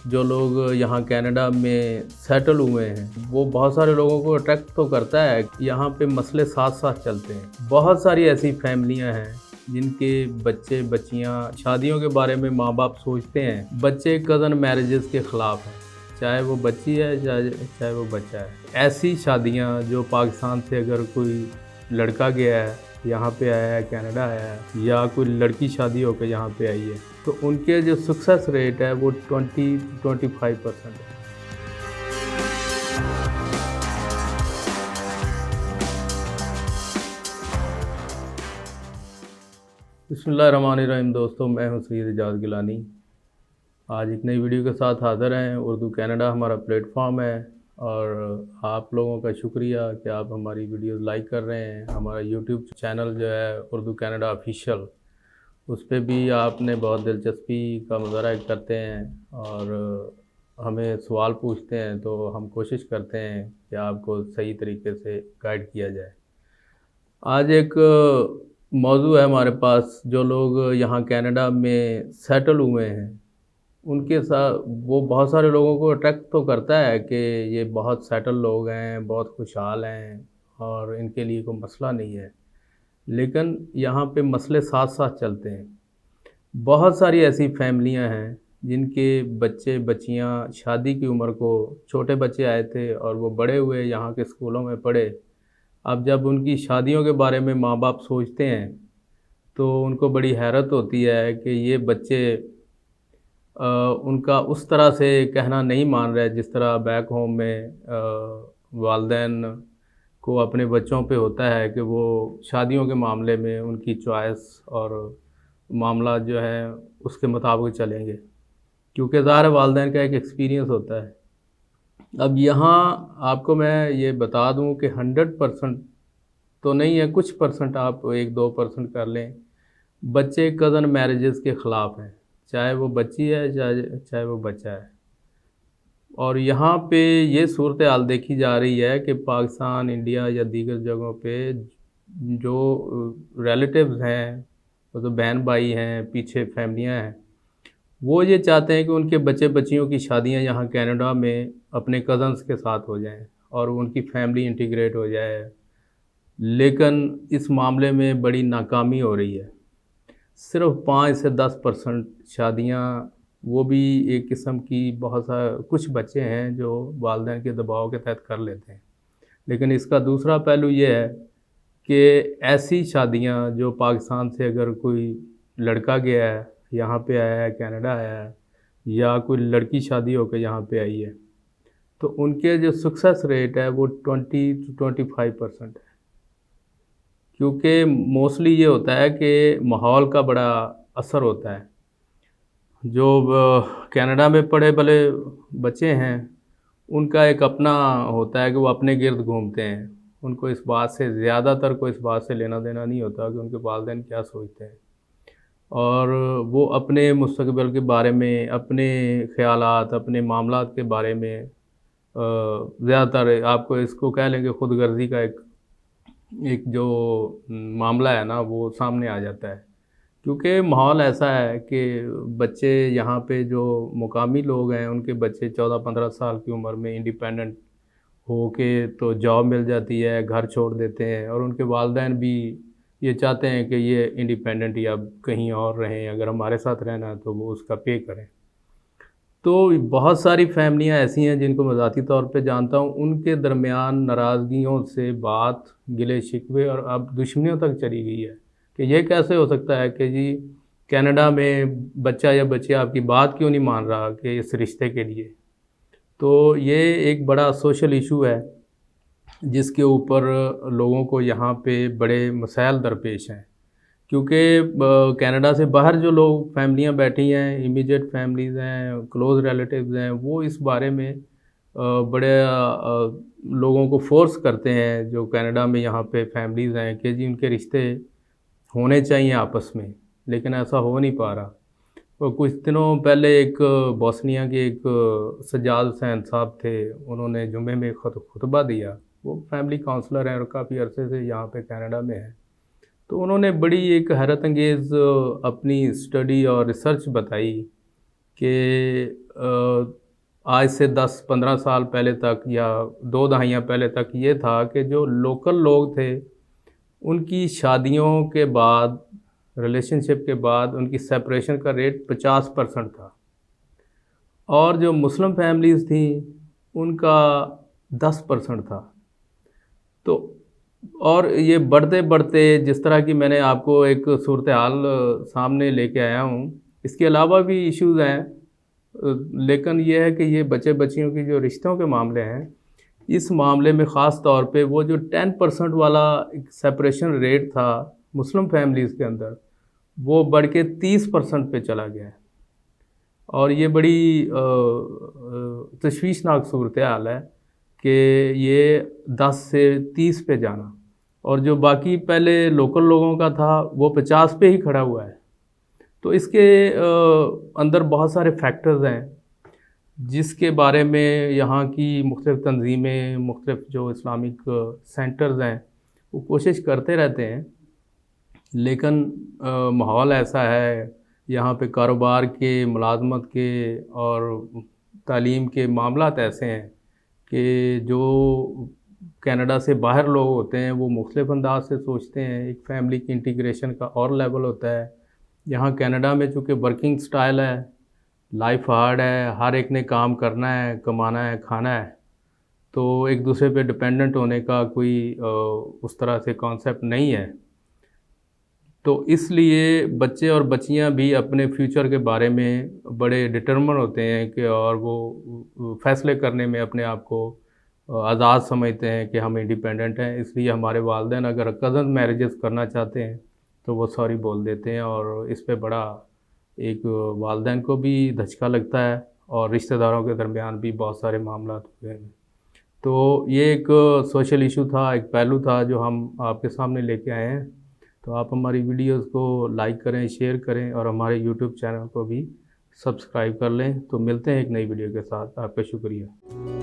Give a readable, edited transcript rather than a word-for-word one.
जो लोग यहाँ कनाडा में सेटल हुए हैं वो बहुत सारे लोगों को अट्रैक्ट तो करता है। यहाँ पे मसले साथ साथ चलते हैं। बहुत सारी ऐसी फैमिलियाँ हैं जिनके बच्चे बच्चियाँ शादियों के बारे में माँ बाप सोचते हैं। बच्चे कज़न मैरिजेस के ख़िलाफ़ हैं, चाहे वो बच्ची है चाहे वो बच्चा है। ऐसी शादियाँ जो पाकिस्तान से अगर कोई लड़का गया है, यहाँ पे आया है, कनाडा आया है, या कोई लड़की शादी होकर यहाँ पे आई है, तो उनके जो सक्सेस रेट है वो 20-25% है। बिस्मिल्लाहिर्रहमानिर्रहीम। दोस्तों, मैं हूँ सैयद एजाज़ गिलानी। आज एक नई वीडियो के साथ हाज़िर हैं। उर्दू कनाडा हमारा प्लेटफॉर्म है और आप लोगों का शुक्रिया कि आप हमारी वीडियोस लाइक कर रहे हैं। हमारा यूट्यूब चैनल जो है उर्दू कनाडा ऑफिशियल, उस पे भी आपने बहुत दिलचस्पी का मुज़ाहरा करते हैं और हमें सवाल पूछते हैं, तो हम कोशिश करते हैं कि आपको सही तरीके से गाइड किया जाए। आज एक मौजू है हमारे पास। जो लोग यहाँ कनाडा में सेटल हुए हैं उनके साथ वो बहुत सारे लोगों को अट्रैक्ट तो करता है कि ये बहुत सेटल लोग हैं, बहुत खुशहाल हैं और इनके लिए कोई मसला नहीं है। लेकिन यहाँ पे मसले साथ साथ चलते हैं। बहुत सारी ऐसी फैमिलियाँ हैं जिनके बच्चे बच्चियाँ शादी की उम्र को, छोटे बच्चे आए थे और वो बड़े हुए, यहाँ के स्कूलों में पढ़े। अब जब उनकी शादियों के बारे में माँ बाप सोचते हैं तो उनको बड़ी हैरत होती है कि ये बच्चे उनका उस तरह से कहना नहीं मान रहे जिस तरह बैक होम में वालिदैन को अपने बच्चों पे होता है कि वो शादियों के मामले में उनकी चॉइस और मामला जो है उसके मुताबिक चलेंगे, क्योंकि ज़ाहिर है वालिदैन का एक एक्सपीरियंस होता है। अब यहाँ आपको मैं ये बता दूँ कि 100% तो नहीं है, कुछ परसेंट आप 1-2% कर लें, बच्चे कज़न मैरिजेस के ख़िलाफ़ हैं, चाहे वो बच्ची है चाहे वो बच्चा है। और यहाँ पे ये सूरत हाल देखी जा रही है कि पाकिस्तान, इंडिया या दीगर जगहों पे जो रिलेटिव्स हैं, वो तो बहन भाई हैं, पीछे फैमिलियाँ हैं, वो ये चाहते हैं कि उनके बच्चे बच्चियों की शादियाँ यहाँ कनाडा में अपने कज़न्स के साथ हो जाएँ और उनकी फैमिली इंटीग्रेट हो जाए। लेकिन इस मामले में बड़ी नाकामी हो रही है। सिर्फ 5 से 10% शादियाँ, वो भी एक किस्म की, बहुत सा कुछ बच्चे हैं जो वालिदैन के दबाव के तहत कर लेते हैं। लेकिन इसका दूसरा पहलू ये है कि ऐसी शादियाँ जो पाकिस्तान से अगर कोई लड़का गया है, यहाँ पे आया है, कनाडा आया है, या कोई लड़की शादी होकर यहाँ पे आई है, तो उनके जो सक्सेस रेट है वो 20-25% है। क्योंकि मोस्टली ये होता है कि माहौल का बड़ा असर होता है। जो कनाडा में पढ़े भले बच्चे हैं, उनका एक अपना होता है कि वो अपने गिर्द घूमते हैं। उनको इस बात से, ज़्यादातर को इस बात से लेना देना नहीं होता कि उनके वालिदैन क्या सोचते हैं, और वो अपने मुस्तक़बिल के बारे में, अपने ख़यालात, अपने मामलात के बारे में ज़्यादातर, आपको इसको कह लें कि ख़ुदगर्ज़ी का एक एक जो मामला है ना, वो सामने आ जाता है। क्योंकि माहौल ऐसा है कि बच्चे यहाँ पे जो मुकामी लोग हैं, उनके बच्चे 14-15 साल की उम्र में इंडिपेंडेंट हो के तो जॉब मिल जाती है, घर छोड़ देते हैं, और उनके वालिदैन भी ये चाहते हैं कि ये इंडिपेंडेंट या कहीं और रहें, अगर हमारे साथ रहना है तो वो उसका पे करें। तो बहुत सारी फैमिलियाँ ऐसी हैं जिनको मैं ज़ाती तौर पे जानता हूँ, उनके दरमियान नाराज़गियों से बात, गिले-शिकवे और अब दुश्मनियों तक चली गई है कि ये कैसे हो सकता है कि जी कनाडा में बच्चा या बच्ची आपकी बात क्यों नहीं मान रहा कि इस रिश्ते के लिए। तो ये एक बड़ा सोशल इशू है जिसके ऊपर लोगों को यहाँ पे बड़े मसाइल दरपेश हैं। क्योंकि कनाडा से बाहर जो लोग फैमिलियाँ बैठी हैं, इमीडिएट फैमिलीज़ हैं, क्लोज़ रिलेटिव्स हैं, वो इस बारे में बड़े लोगों को फ़ोर्स करते हैं, जो कनाडा में यहाँ पे फैमिलीज़ हैं, कि जी उनके रिश्ते होने चाहिए आपस में, लेकिन ऐसा हो नहीं पा रहा। और कुछ दिनों पहले एक बोस्निया के एक सज्जाद हुसैन साहब थे, उन्होंने जुमे में खुतबा दिया। वो फैमिली काउंसलर हैं और काफ़ी अरसे से यहाँ पे कनाडा में हैं। तो उन्होंने बड़ी एक हैरत अंगेज़ अपनी स्टडी और रिसर्च बताई कि आज से 10-15 साल पहले तक या 2 दहाइयाँ पहले तक ये था कि जो लोकल लोग थे, उनकी शादियों के बाद, रिलेशनशिप के बाद उनकी सेपरेशन का रेट 50% था और जो मुस्लिम फैमिलीज़ थी, उनका 10% था। तो और ये बढ़ते-बढ़ते जिस तरह की मैंने आपको एक सूरत-ए-हाल सामने लेके आया हूँ, इसके अलावा भी इश्यूज़ हैं। लेकिन ये है कि ये बच्चे-बच्चियों की जो रिश्तों के मामले हैं, इस मामले में ख़ास तौर पे वो जो 10% वाला एक सेपरेशन रेट था मुस्लिम फैमिलीज़ के अंदर, वो बढ़ के 30% पे चला गया है। और ये बड़ी तशवीशनाक सूरत-ए-हाल है कि ये 10 से 30 पे जाना, और जो बाकी पहले लोकल लोगों का था, वो 50 पे ही खड़ा हुआ है। तो इसके अंदर बहुत सारे फैक्टर्स हैं, जिसके बारे में यहाँ की मुख्तलिफ़ तंज़ीमें, मुख्तलिफ़ जो इस्लामिक सेंटर्स हैं, वो कोशिश करते रहते हैं। लेकिन माहौल ऐसा है, यहाँ पे कारोबार के, मुलाज़मत के और तालीम के मामलात ऐसे हैं कि जो कनाडा से बाहर लोग होते हैं, वो मुख्तलिफ़ अंदाज़ से सोचते हैं। एक फ़ैमिली की इंटीग्रेशन का और लेवल होता है। यहाँ कनाडा में चूँकि वर्किंग स्टाइल है, लाइफ हार्ड है, हर एक ने काम करना है, कमाना है, खाना है, तो एक दूसरे पे डिपेंडेंट होने का कोई उस तरह से कॉन्सेप्ट नहीं है। तो इसलिए बच्चे और बच्चियाँ भी अपने फ्यूचर के बारे में बड़े डिटरमिन होते हैं कि, और वो फ़ैसले करने में अपने आप को आज़ाद समझते हैं कि हम इंडिपेंडेंट हैं। इसलिए हमारे वालिदैन अगर कज़न मैरिजेस करना चाहते हैं, तो वो सॉरी बोल देते हैं, और इस पे बड़ा एक वालिदैन को भी धचका लगता है और रिश्तेदारों के दरमियान भी बहुत सारे मामलात हुए हैं। तो ये एक सोशल इशू था, एक पहलू था जो हम आपके सामने लेके आए हैं। तो आप हमारी वीडियोज़ को लाइक करें, शेयर करें और हमारे यूट्यूब चैनल को भी सब्सक्राइब कर लें। तो मिलते हैं एक नई वीडियो के साथ। आपका शुक्रिया।